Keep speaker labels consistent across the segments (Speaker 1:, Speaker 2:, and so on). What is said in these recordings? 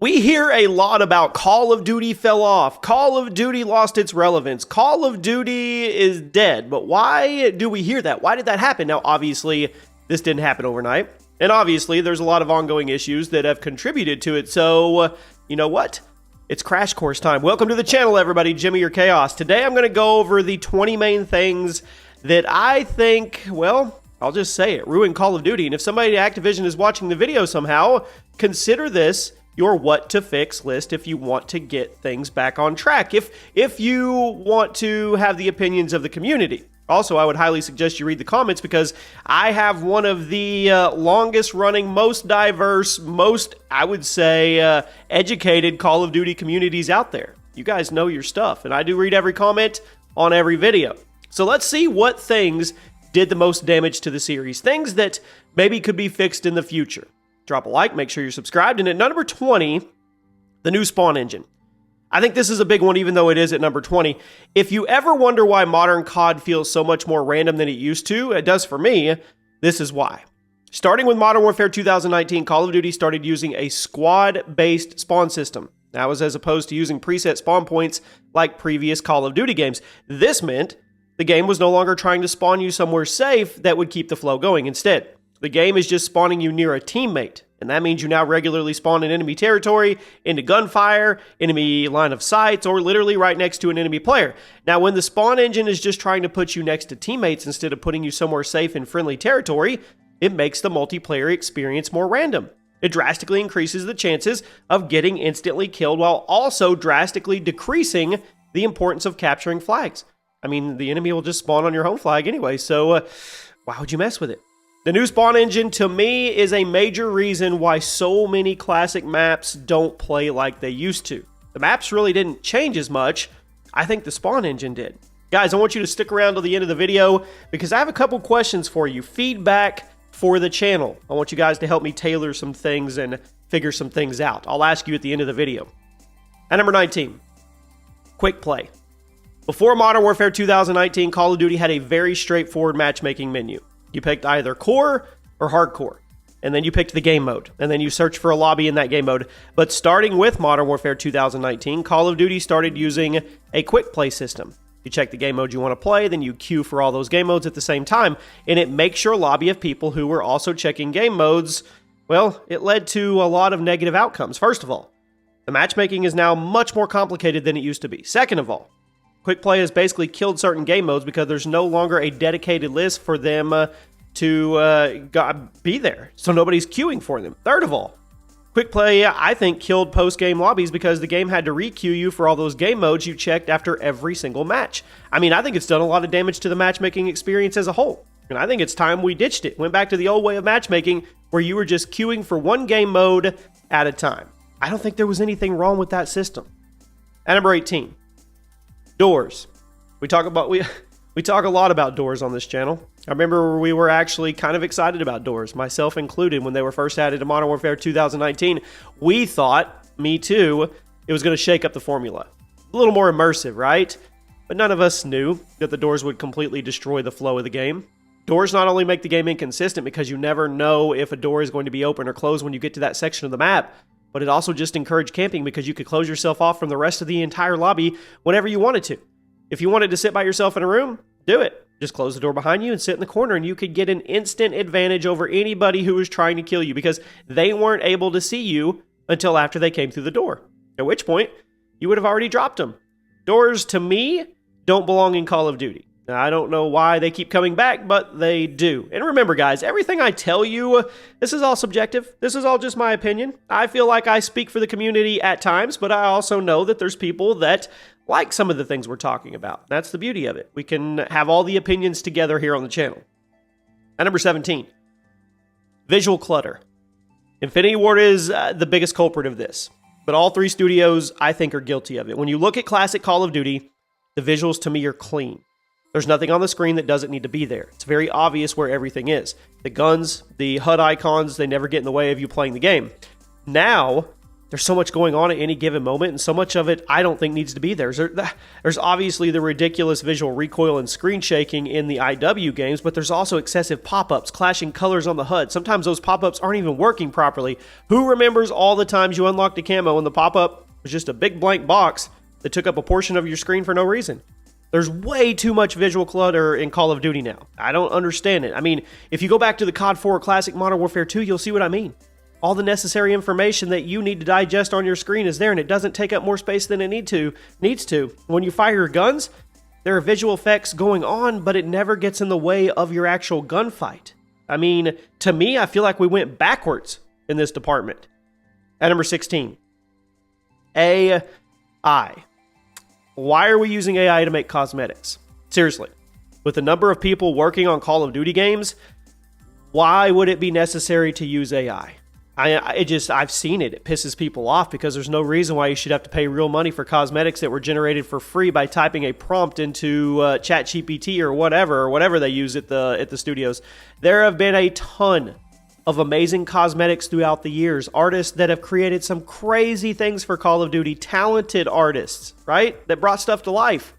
Speaker 1: We hear a lot about Call of Duty fell off, Call of Duty lost its relevance, Call of Duty is dead. But why do we hear that? Why did that happen? Now, obviously, this didn't happen overnight. And obviously, there's a lot of ongoing issues that have contributed to it. So, you know what? It's Crash Course time. Welcome to the channel, everybody. Jimmy or Chaos. Today, I'm going to go over the 20 main things that I think, well, I'll just say it, ruined Call of Duty. And if somebody at Activision is watching the video somehow, consider this your what to fix list if you want to get things back on track, if you want to have the opinions of the community. Also, I would highly suggest you read the comments because I have one of the longest running, most diverse, most, I would say, educated Call of Duty communities out there. You guys know your stuff, and I do read every comment on every video. So let's see what things did the most damage to the series, things that maybe could be fixed in the future. Drop a like, make sure you're subscribed. And at number 20, the new spawn engine. I think this is a big one, even though it is at number 20. If you ever wonder why modern COD feels so much more random than it used to, it does for me, this is why. Starting with Modern Warfare 2019, Call of Duty started using a squad-based spawn system. That was as opposed to using preset spawn points like previous Call of Duty games. This meant the game was no longer trying to spawn you somewhere safe that would keep the flow going. Instead, the game is just spawning you near a teammate, and that means you now regularly spawn in enemy territory, into gunfire, enemy line of sights, or literally right next to an enemy player. Now, when the spawn engine is just trying to put you next to teammates instead of putting you somewhere safe in friendly territory, it makes the multiplayer experience more random. It drastically increases the chances of getting instantly killed while also drastically decreasing the importance of capturing flags. I mean, the enemy will just spawn on your home flag anyway, so why would you mess with it? The new spawn engine, to me, is a major reason why so many classic maps don't play like they used to. The maps really didn't change as much. I think the spawn engine did. Guys, I want you to stick around till the end of the video because I have a couple questions for you. Feedback for the channel. I want you guys to help me tailor some things and figure some things out. I'll ask you at the end of the video. At number 19, Quickplay. Before Modern Warfare 2019, Call of Duty had a very straightforward matchmaking menu. You picked either core or hardcore, and then you picked the game mode, and then you searched for a lobby in that game mode. But starting with Modern Warfare 2019, Call of Duty started using a quick play system. You check the game mode you want to play, then you queue for all those game modes at the same time, and it makes your lobby of people who were also checking game modes. Well, it led to a lot of negative outcomes. First of all, the matchmaking is now much more complicated than it used to be. Second of all, Quick Play has basically killed certain game modes because there's no longer a dedicated list for them to be there. So nobody's queuing for them. Third of all, Quick Play, I think, killed post-game lobbies because the game had to re-queue you for all those game modes you checked after every single match. I mean, I think it's done a lot of damage to the matchmaking experience as a whole. And I think it's time we ditched it. Went back to the old way of matchmaking where you were just queuing for one game mode at a time. I don't think there was anything wrong with that system. At number 18. Doors. We talk a lot about doors on this channel. I remember we were actually kind of excited about doors, myself included, when they were first added to Modern Warfare 2019. We thought, me too, it was going to shake up the formula. A little more immersive, right? But none of us knew that the doors would completely destroy the flow of the game. Doors not only make the game inconsistent because you never know if a door is going to be open or closed when you get to that section of the map, but it also just encouraged camping because you could close yourself off from the rest of the entire lobby whenever you wanted to. If you wanted to sit by yourself in a room, do it. Just close the door behind you and sit in the corner, and you could get an instant advantage over anybody who was trying to kill you because they weren't able to see you until after they came through the door, at which point you would have already dropped them. Doors, to me, don't belong in Call of Duty. Now, I don't know why they keep coming back, but they do. And remember, guys, everything I tell you, this is all subjective. This is all just my opinion. I feel like I speak for the community at times, but I also know that there's people that like some of the things we're talking about. That's the beauty of it. We can have all the opinions together here on the channel. At number 17, visual clutter. Infinity Ward is the biggest culprit of this, but all three studios, I think, are guilty of it. When you look at classic Call of Duty, the visuals to me are clean. There's nothing on the screen that doesn't need to be there. It's very obvious where everything is. The guns, the HUD icons, they never get in the way of you playing the game. Now, there's so much going on at any given moment, and so much of it I don't think needs to be there. There's obviously the ridiculous visual recoil and screen shaking in the IW games, but there's also excessive pop-ups, clashing colors on the HUD. Sometimes those pop-ups aren't even working properly. Who remembers all the times you unlocked a camo and the pop-up was just a big blank box that took up a portion of your screen for no reason? There's way too much visual clutter in Call of Duty now. I don't understand it. I mean, if you go back to the COD 4 Classic Modern Warfare 2, you'll see what I mean. All the necessary information that you need to digest on your screen is there, and it doesn't take up more space than it needs to. When you fire your guns, there are visual effects going on, but it never gets in the way of your actual gunfight. I mean, to me, I feel like we went backwards in this department. At number 16, AI. Why are we using AI to make cosmetics? Seriously, with the number of people working on Call of Duty games, why would it be necessary to use AI? I've seen it. It pisses people off because there's no reason why you should have to pay real money for cosmetics that were generated for free by typing a prompt into ChatGPT or whatever they use at the studios. There have been a ton of amazing cosmetics throughout the years. Artists that have created some crazy things for Call of Duty. Talented artists, right? That brought stuff to life.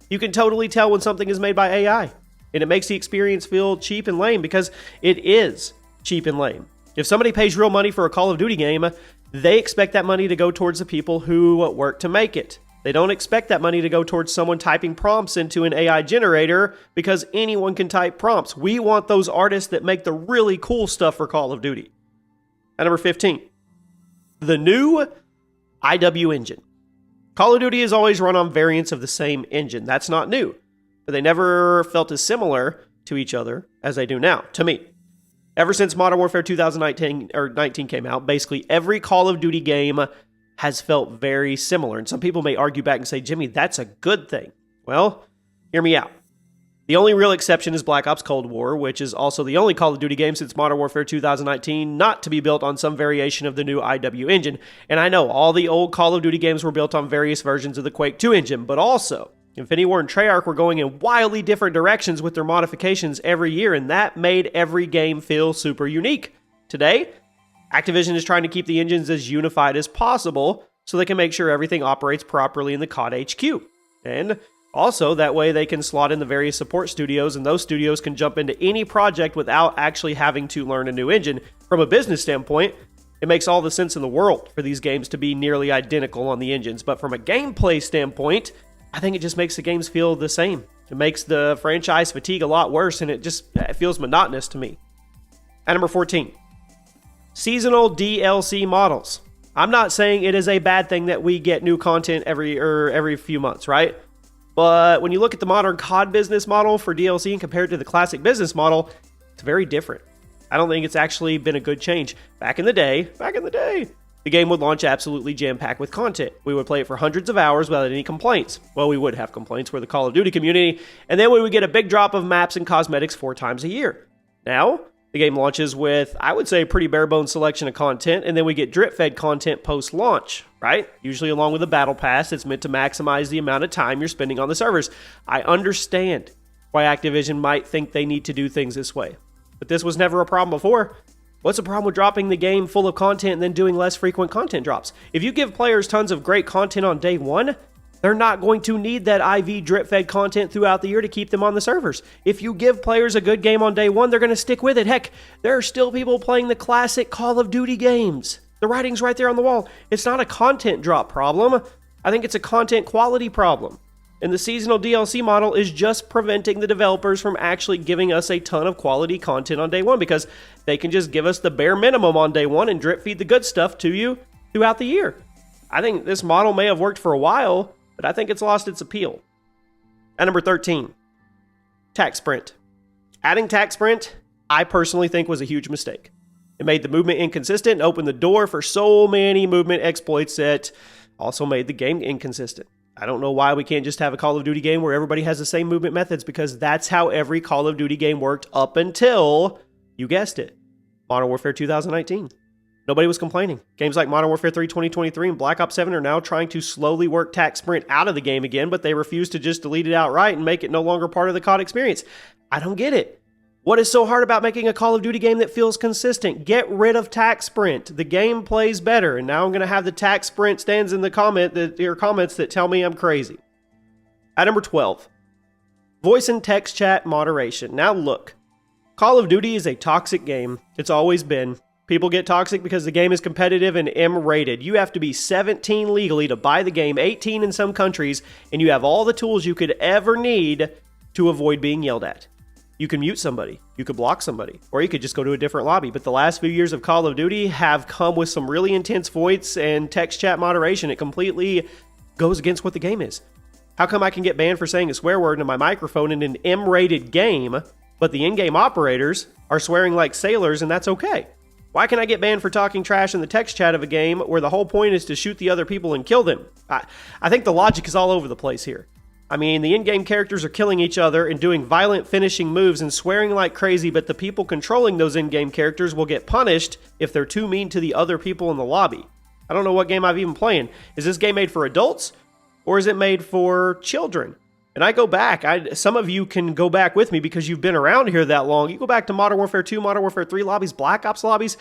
Speaker 1: You can totally tell when something is made by AI. And it makes the experience feel cheap and lame because it is cheap and lame. If somebody pays real money for a Call of Duty game, they expect that money to go towards the people who work to make it. They don't expect that money to go towards someone typing prompts into an AI generator because anyone can type prompts. We want those artists that make the really cool stuff for Call of Duty. At number 15, the new IW engine. Call of Duty has always run on variants of the same engine. That's not new, but they never felt as similar to each other as they do now, to me. Ever since Modern Warfare 2019 came out, basically every Call of Duty game has felt very similar. And some people may argue back and say, Jimmy, that's a good thing. Well, hear me out. The only real exception is Black Ops Cold War, which is also the only Call of Duty game since Modern Warfare 2019 not to be built on some variation of the new IW engine. And I know all the old Call of Duty games were built on various versions of the Quake 2 engine, but also Infinity Ward and Treyarch were going in wildly different directions with their modifications every year, and that made every game feel super unique. Today, Activision is trying to keep the engines as unified as possible so they can make sure everything operates properly in the COD HQ. And also, that way they can slot in the various support studios, and those studios can jump into any project without actually having to learn a new engine. From a business standpoint, it makes all the sense in the world for these games to be nearly identical on the engines. But from a gameplay standpoint, I think it just makes the games feel the same. It makes the franchise fatigue a lot worse, and it feels monotonous to me. At number 14, seasonal DLC models. I'm not saying it is a bad thing that we get new content every few months, right? But when you look at the modern COD business model for DLC and compare it to the classic business model, it's very different. I don't think it's actually been a good change. Back in the day, the game would launch absolutely jam-packed with content. We would play it for hundreds of hours without any complaints. Well, we would have complaints. We're the Call of Duty community. And then we would get a big drop of maps and cosmetics 4 times a year. Now, the game launches with, I would say, a pretty bare-bones selection of content, and then we get drip-fed content post-launch, right? Usually along with a battle pass that's meant to maximize the amount of time you're spending on the servers. I understand why Activision might think they need to do things this way. But this was never a problem before. What's the problem with dropping the game full of content and then doing less frequent content drops? If you give players tons of great content on day one, they're not going to need that IV drip-fed content throughout the year to keep them on the servers. If you give players a good game on day one, they're going to stick with it. Heck, there are still people playing the classic Call of Duty games. The writing's right there on the wall. It's not a content drop problem. I think it's a content quality problem. And the seasonal DLC model is just preventing the developers from actually giving us a ton of quality content on day one because they can just give us the bare minimum on day one and drip feed the good stuff to you throughout the year. I think this model may have worked for a while, but I think it's lost its appeal. At number 13, Tac Sprint. Adding Tac Sprint, I personally think was a huge mistake. It made the movement inconsistent and opened the door for so many movement exploits that also made the game inconsistent. I don't know why we can't just have a Call of Duty game where everybody has the same movement methods, because that's how every Call of Duty game worked up until, you guessed it, Modern Warfare 2019. Nobody was complaining. Games like Modern Warfare 3 2023 and Black Ops 7 are now trying to slowly work Tac Sprint out of the game again, but they refuse to just delete it outright and make it no longer part of the COD experience. I don't get it. What is so hard about making a Call of Duty game that feels consistent? Get rid of tac sprint. The game plays better. And now I'm going to have the tac sprint stands in the comments that tell me I'm crazy. At number 12, voice and text chat moderation. Now look, Call of Duty is a toxic game. It's always been. People get toxic because the game is competitive and M-rated. You have to be 17 legally to buy the game, 18 in some countries, and you have all the tools you could ever need to avoid being yelled at. You can mute somebody, you could block somebody, or you could just go to a different lobby. But the last few years of Call of Duty have come with some really intense voice and text chat moderation. It completely goes against what the game is. How come I can get banned for saying a swear word into my microphone in an M-rated game, but the in-game operators are swearing like sailors and that's okay? Why can I get banned for talking trash in the text chat of a game where the whole point is to shoot the other people and kill them? I think the logic is all over the place here. I mean, the in-game characters are killing each other and doing violent finishing moves and swearing like crazy, but the people controlling those in-game characters will get punished if they're too mean to the other people in the lobby. I don't know what game I've even playing. Is this game made for adults or is it made for children? And I go back, some of you can go back with me because you've been around here that long. You go back to Modern Warfare 2, Modern Warfare 3 lobbies, Black Ops lobbies.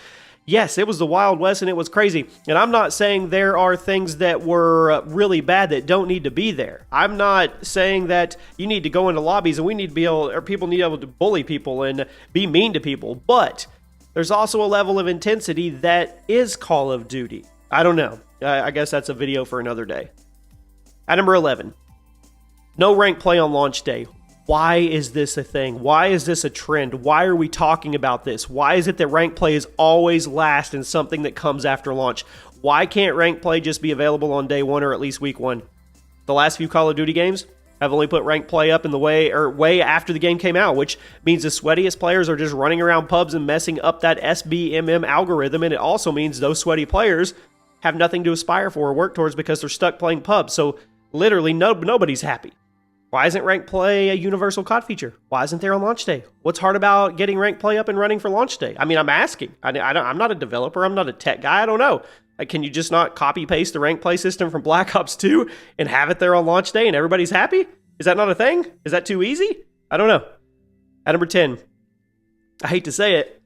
Speaker 1: Yes, it was the Wild West and it was crazy. And I'm not saying there are things that were really bad that don't need to be there. I'm not saying that you need to go into lobbies and we need to be able, or people need to be able to bully people and be mean to people. But there's also a level of intensity that is Call of Duty. I don't know. I guess that's a video for another day. At number 11, no rank play on launch day. Why is this a thing? Why is this a trend? Why are we talking about this? Why is it that rank play is always last and something that comes after launch? Why can't rank play just be available on day one or at least week one? The last few Call of Duty games have only put rank play up in the way after the game came out, which means the sweatiest players are just running around pubs and messing up that SBMM algorithm, and it also means those sweaty players have nothing to aspire for or work towards because they're stuck playing pubs. So literally nobody's happy. Why isn't rank play a universal COD feature? Why isn't there on launch day? What's hard about getting rank play up and running for launch day? I mean, I'm asking. I'm not a developer. I'm not a tech guy. I don't know. Like, can you just not copy paste the rank play system from Black Ops 2 and have it there on launch day and everybody's happy? Is that not a thing? Is that too easy? I don't know. At number 10, I hate to say it,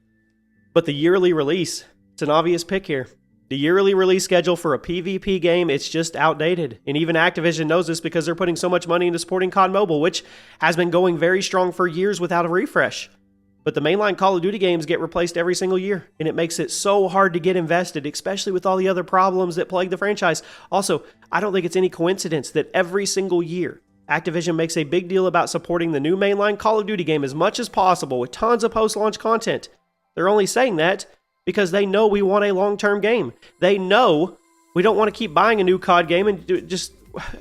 Speaker 1: but the yearly release. It's an obvious pick here. The yearly release schedule for a PvP game, it's just outdated. And even Activision knows this because they're putting so much money into supporting COD Mobile, which has been going very strong for years without a refresh. But the mainline Call of Duty games get replaced every single year, and it makes it so hard to get invested, especially with all the other problems that plague the franchise. Also, I don't think it's any coincidence that every single year, Activision makes a big deal about supporting the new mainline Call of Duty game as much as possible with tons of post-launch content. They're only saying that because they know we want a long-term game. They know we don't want to keep buying a new COD game and just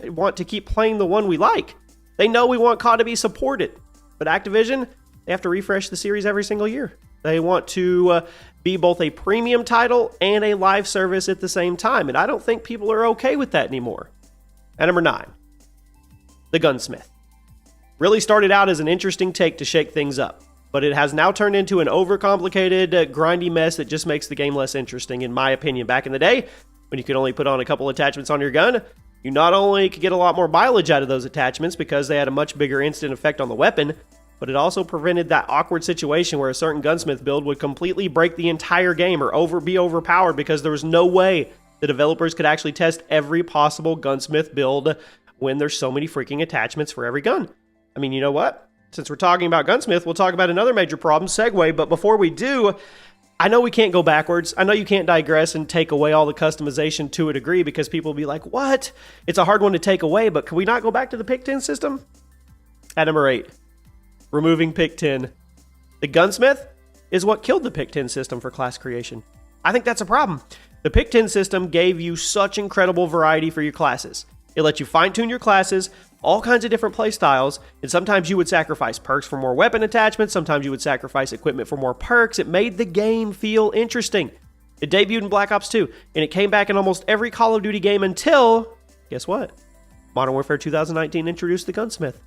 Speaker 1: want to keep playing the one we like. They know we want COD to be supported. But Activision, they have to refresh the series every single year. They want to be both a premium title and a live service at the same time. And I don't think people are okay with that anymore. At number 9, the Gunsmith. Really started out as an interesting take to shake things up, but it has now turned into an overcomplicated, grindy mess that just makes the game less interesting, in my opinion. Back in the day, when you could only put on a couple attachments on your gun, you not only could get a lot more mileage out of those attachments because they had a much bigger instant effect on the weapon, but it also prevented that awkward situation where a certain gunsmith build would completely break the entire game or be overpowered because there was no way the developers could actually test every possible gunsmith build when there's so many freaking attachments for every gun. I mean, you know what? Since we're talking about Gunsmith, we'll talk about another major problem, segue. But before we do, I know we can't go backwards. I know you can't digress and take away all the customization to a degree because people will be like, what? It's a hard one to take away, but can we not go back to the pick 10 system? At number 8, removing pick 10. The Gunsmith is what killed the pick 10 system for class creation. I think that's a problem. The pick 10 system gave you such incredible variety for your classes. It let you fine-tune your classes, all kinds of different playstyles, and sometimes you would sacrifice perks for more weapon attachments, sometimes you would sacrifice equipment for more perks. It made the game feel interesting. It debuted in Black Ops 2, and it came back in almost every Call of Duty game until, guess what? Modern Warfare 2019 introduced the Gunsmith.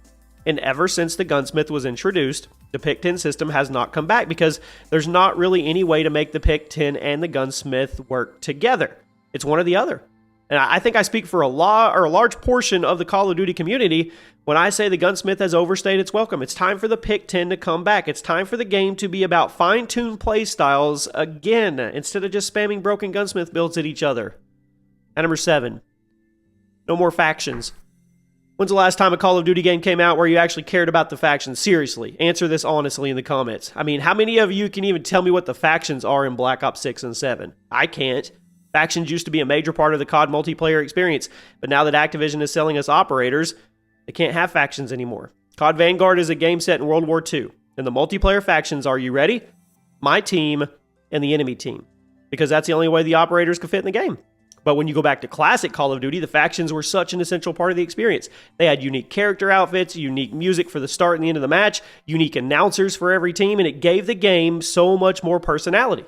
Speaker 1: And ever since the Gunsmith was introduced, the pick 10 system has not come back because there's not really any way to make the pick 10 and the Gunsmith work together. It's one or the other. And I think I speak for a large portion of the Call of Duty community when I say the Gunsmith has overstayed its welcome. It's time for the Pick 10 to come back. It's time for the game to be about fine-tuned play styles again, instead of just spamming broken Gunsmith builds at each other. At number 7, no more factions. When's the last time a Call of Duty game came out where you actually cared about the factions? Seriously, answer this honestly in the comments. I mean, how many of you can even tell me what the factions are in Black Ops 6 and 7? I can't. Factions used to be a major part of the COD multiplayer experience, but now that Activision is selling us operators, they can't have factions anymore. COD Vanguard is a game set in World War II, and the multiplayer factions are, you ready? My team and the enemy team, because that's the only way the operators could fit in the game. But when you go back to classic Call of Duty, the factions were such an essential part of the experience. They had unique character outfits, unique music for the start and the end of the match, unique announcers for every team, and it gave the game so much more personality.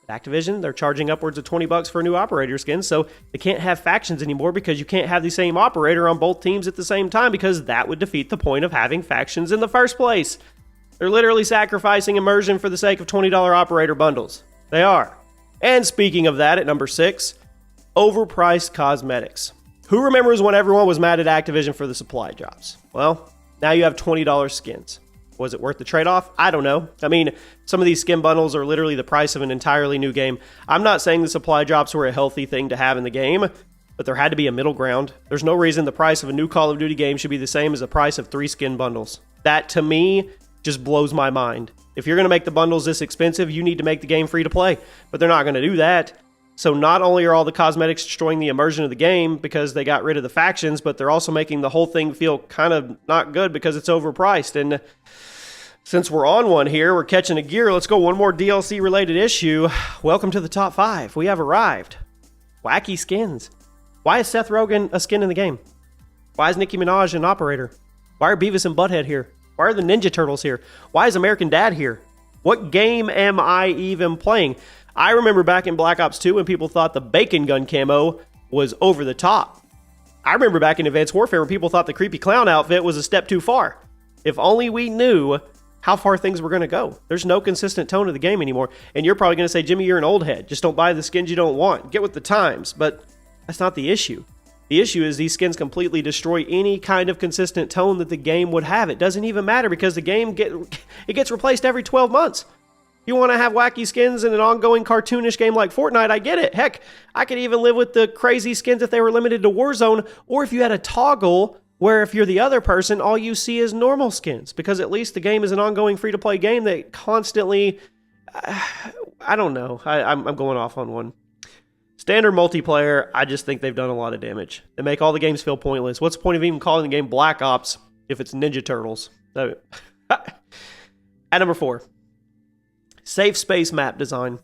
Speaker 1: Activision, they're charging upwards of $20 for a new operator skin, so they can't have factions anymore because you can't have the same operator on both teams at the same time, because that would defeat the point of having factions in the first place. They're literally sacrificing immersion for the sake of $20 operator bundles. They are. And speaking of that, at number 6, Overpriced Cosmetics. Who remembers when everyone was mad at Activision for the supply drops? Well, now you have $20 skins. Was it worth the trade-off? I don't know. I mean, some of these skin bundles are literally the price of an entirely new game. I'm not saying the supply drops were a healthy thing to have in the game, but there had to be a middle ground. There's no reason the price of a new Call of Duty game should be the same as the price of 3 skin bundles. That, to me, just blows my mind. If you're going to make the bundles this expensive, you need to make the game free to play. But they're not going to do that. So not only are all the cosmetics destroying the immersion of the game because they got rid of the factions, but they're also making the whole thing feel kind of not good because it's overpriced. And since we're on one here, we're catching a gear, let's go one more DLC-related issue. Welcome to the top 5. We have arrived. Wacky skins. Why is Seth Rogen a skin in the game? Why is Nicki Minaj an operator? Why are Beavis and Butthead here? Why are the Ninja Turtles here? Why is American Dad here? What game am I even playing? I remember back in Black Ops 2 when people thought the bacon gun camo was over the top. I remember back in Advanced Warfare when people thought the creepy clown outfit was a step too far. If only we knew how far things were going to go. There's no consistent tone of the game anymore. And you're probably going to say, Jimmy, you're an old head. Just don't buy the skins you don't want. Get with the times. But that's not the issue. The issue is these skins completely destroy any kind of consistent tone that the game would have. It doesn't even matter because the game gets replaced every 12 months. You want to have wacky skins in an ongoing cartoonish game like Fortnite, I get it. Heck, I could even live with the crazy skins if they were limited to Warzone, or if you had a toggle where if you're the other person, all you see is normal skins, because at least the game is an ongoing free-to-play game that constantly, I don't know, I'm going off on one. Standard multiplayer, I just think they've done a lot of damage. They make all the games feel pointless. What's the point of even calling the game Black Ops if it's Ninja Turtles? At number 4. Safe space map design.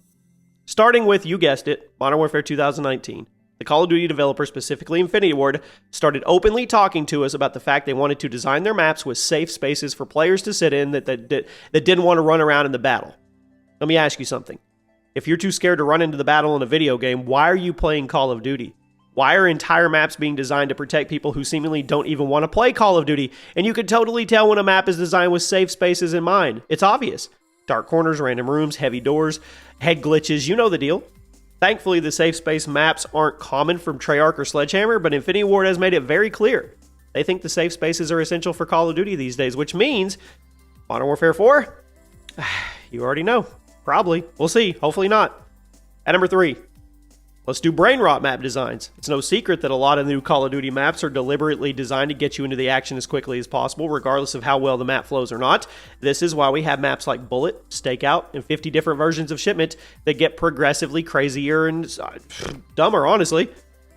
Speaker 1: Starting with, you guessed it, Modern Warfare 2019. The Call of Duty developers, specifically Infinity Ward, started openly talking to us about the fact they wanted to design their maps with safe spaces for players to sit in that didn't want to run around in the battle. Let me ask you something. If you're too scared to run into the battle in a video game, why are you playing Call of Duty? Why are entire maps being designed to protect people who seemingly don't even want to play Call of Duty? And you can totally tell when a map is designed with safe spaces in mind. It's obvious. Dark corners, random rooms, heavy doors, head glitches, you know the deal. Thankfully, the safe space maps aren't common from Treyarch or Sledgehammer, but Infinity Ward has made it very clear. They think the safe spaces are essential for Call of Duty these days, which means Modern Warfare 4? You already know. Probably. We'll see. Hopefully not. At number 3, let's do brain rot map designs. It's no secret that a lot of new Call of Duty maps are deliberately designed to get you into the action as quickly as possible, regardless of how well the map flows or not. This is why we have maps like Bullet, Stakeout, and 50 different versions of Shipment that get progressively crazier and dumber, honestly.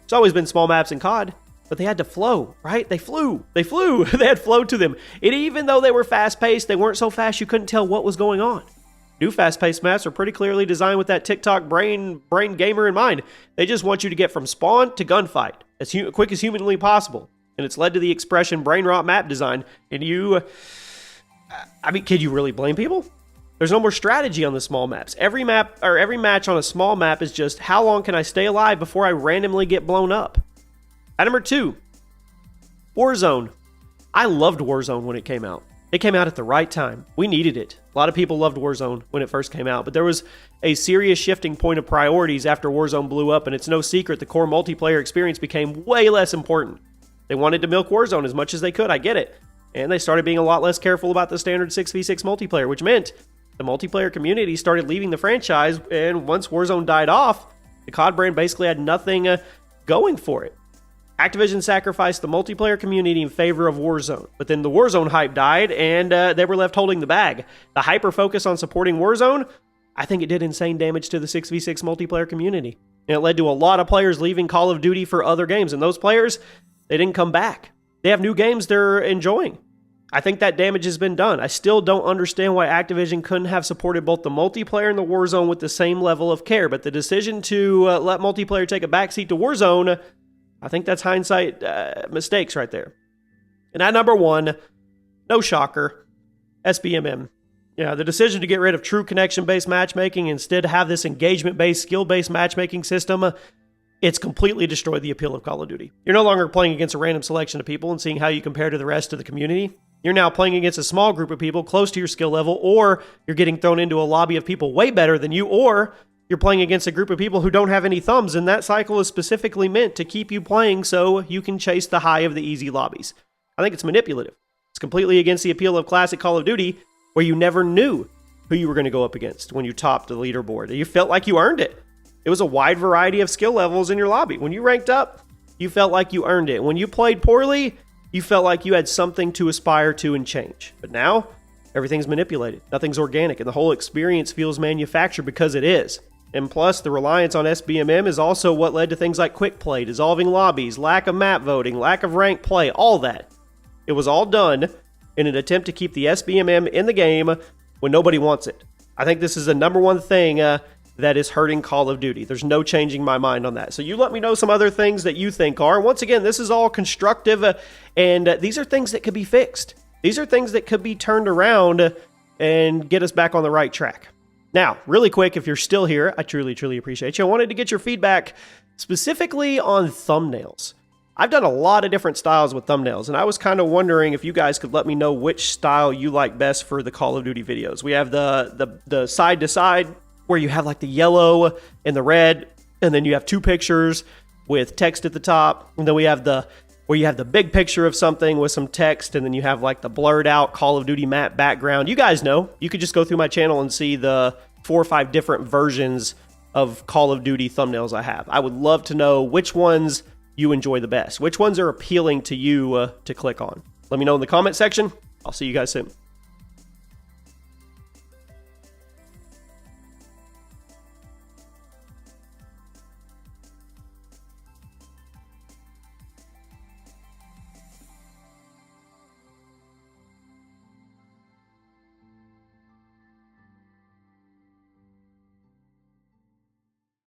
Speaker 1: It's always been small maps in COD, but they had to flow, right? They flew. They had flow to them. And even though they were fast-paced, they weren't so fast you couldn't tell what was going on. New fast-paced maps are pretty clearly designed with that TikTok brain gamer in mind. They just want you to get from spawn to gunfight as quick as humanly possible. And it's led to the expression brain rot map design. And can you really blame people? There's no more strategy on the small maps. Every match on a small map is just, how long can I stay alive before I randomly get blown up? At number 2, Warzone. I loved Warzone when it came out. It came out at the right time. We needed it. A lot of people loved Warzone when it first came out, but there was a serious shifting point of priorities after Warzone blew up, and it's no secret the core multiplayer experience became way less important. They wanted to milk Warzone as much as they could, I get it. And they started being a lot less careful about the standard 6v6 multiplayer, which meant the multiplayer community started leaving the franchise, and once Warzone died off, the COD brand basically had nothing going for it. Activision sacrificed the multiplayer community in favor of Warzone, but then the Warzone hype died, and they were left holding the bag. The hyper-focus on supporting Warzone, I think it did insane damage to the 6v6 multiplayer community. And it led to a lot of players leaving Call of Duty for other games, and those players, they didn't come back. They have new games they're enjoying. I think that damage has been done. I still don't understand why Activision couldn't have supported both the multiplayer and the Warzone with the same level of care, but the decision to let multiplayer take a backseat to Warzone, I think that's hindsight mistakes right there. And at number 1, no shocker, SBMM. Yeah, the decision to get rid of true connection-based matchmaking and instead have this engagement-based, skill-based matchmaking system, it's completely destroyed the appeal of Call of Duty. You're no longer playing against a random selection of people and seeing how you compare to the rest of the community. You're now playing against a small group of people close to your skill level, or you're getting thrown into a lobby of people way better than you, or you're playing against a group of people who don't have any thumbs, and that cycle is specifically meant to keep you playing so you can chase the high of the easy lobbies. I think it's manipulative. It's completely against the appeal of classic Call of Duty, where you never knew who you were going to go up against when you topped the leaderboard. You felt like you earned it. It was a wide variety of skill levels in your lobby. When you ranked up, you felt like you earned it. When you played poorly, you felt like you had something to aspire to and change. But now, everything's manipulated. Nothing's organic, and the whole experience feels manufactured because it is. And plus, the reliance on SBMM is also what led to things like Quickplay, dissolving lobbies, lack of map voting, lack of ranked play, all that. It was all done in an attempt to keep the SBMM in the game when nobody wants it. I think this is the number one thing that is hurting Call of Duty. There's no changing my mind on that. So you let me know some other things that you think are. Once again, this is all constructive, and these are things that could be fixed. These are things that could be turned around and get us back on the right track. Now, really quick, if you're still here, I truly, truly appreciate you. I wanted to get your feedback specifically on thumbnails. I've done a lot of different styles with thumbnails, and I was kind of wondering if you guys could let me know which style you like best for the Call of Duty videos. We have the side-to-side, where you have like the yellow and the red, and then you have two pictures with text at the top, and then we have where you have the big picture of something with some text, and then you have like the blurred out Call of Duty map background. You guys know. You could just go through my channel and see the 4 or 5 different versions of Call of Duty thumbnails I have. I would love to know which ones you enjoy the best. Which ones are appealing to you to click on? Let me know in the comment section. I'll see you guys soon.